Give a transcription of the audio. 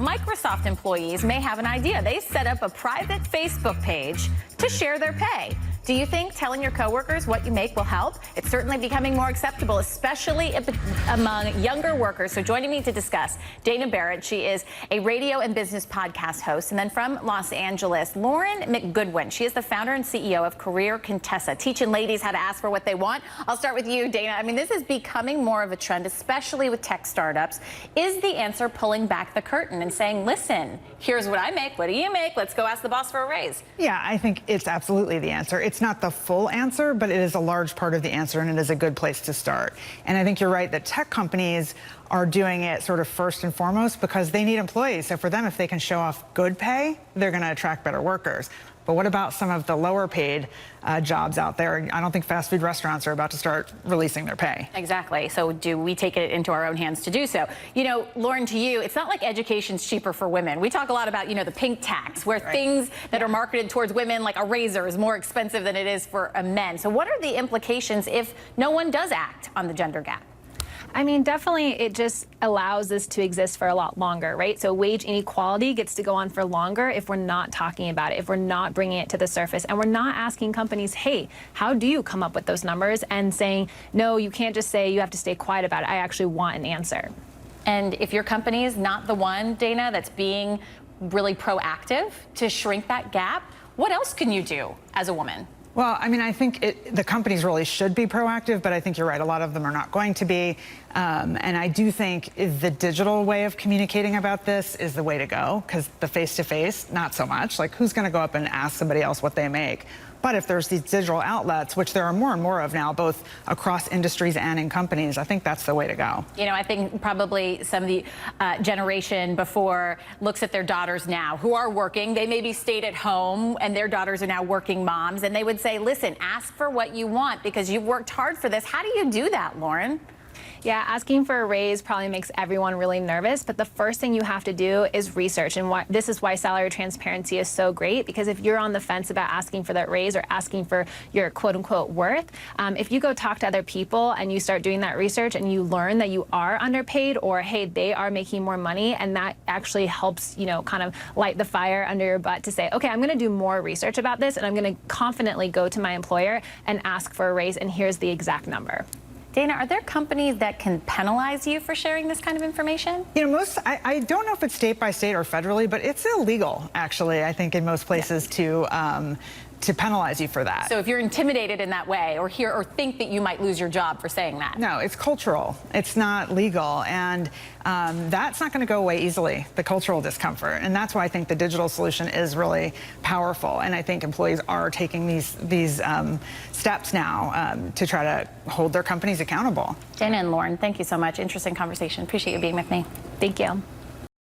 Microsoft employees may have an idea. They set up a private Facebook page to share their pay. Do you think telling your coworkers what you make will help? It's certainly becoming more acceptable, especially among younger workers. So joining me to discuss, Dana Barrett. She is a radio and business podcast host. And then from Los Angeles, Lauren McGoodwin. She is the founder and CEO of Career Contessa, teaching ladies how to ask for what they want. I'll start with you, Dana. I mean, this is becoming more of a trend, especially with tech startups. Is the answer pulling back the curtain and saying, listen, here's what I make. What do you make? Let's go ask the boss for a raise. Yeah, I think it's absolutely the answer. It's not the full answer, but it is a large part of the answer, and it is a good place to start. And I think you're right that tech companies are doing it sort of first and foremost because they need employees. So for them, if they can show off good pay, they're going to attract better workers. But what about some of the lower paid jobs out there? I don't think fast food restaurants are about to start releasing their pay. Exactly. So do we take it into our own hands to do so? You know, Lauren, to you, it's not like education's cheaper for women. We talk a lot about, you know, the pink tax, where things that are marketed towards women, like a razor, is more expensive than it is for men. So what are the implications if no one does act on the gender gap? I mean, definitely it just allows this to exist for a lot longer, right? So wage inequality gets to go on for longer if we're not talking about it, if we're not bringing it to the surface, and we're not asking companies, hey, how do you come up with those numbers? And saying, no, you can't just say you have to stay quiet about it. I actually want an answer. And if your company is not the one, Dana, that's being really proactive to shrink that gap, what else can you do as a woman? Well, I mean, I think the companies really should be proactive, but I think you're right. A lot of them are not going to be. And I do think the digital way of communicating about this is the way to go, because the face-to-face, not so much. Like, who's going to go up and ask somebody else what they make? But if there's these digital outlets, which there are more and more of now, both across industries and in companies, I think that's the way to go. You know, I think probably some of the generation before looks at their daughters now who are working. They maybe stayed at home and their daughters are now working moms. And they would say, listen, ask for what you want because you've worked hard for this. How do you do that, Lauren? Yeah, asking for a raise probably makes everyone really nervous, but the first thing you have to do is research, and this is why salary transparency is so great, because if you're on the fence about asking for that raise or asking for your quote-unquote worth, if you go talk to other people and you start doing that research and you learn that you are underpaid or, hey, they are making more money, and that actually helps, you know, kind of light the fire under your butt to say, okay, I'm going to do more research about this, and I'm going to confidently go to my employer and ask for a raise, and here's the exact number. Dana, are there companies that can penalize you for sharing this kind of information? You know, I don't know if it's state by state or federally, but it's illegal, actually, I think, in most places to penalize you for that. So if you're intimidated in that way or think that you might lose your job for saying that? No, it's cultural. It's not legal. And that's not going to go away easily, the cultural discomfort. And that's why I think the digital solution is really powerful. And I think employees are taking these steps now to try to hold their companies accountable. Dana and Lauren, thank you so much. Interesting conversation. Appreciate you being with me. Thank you.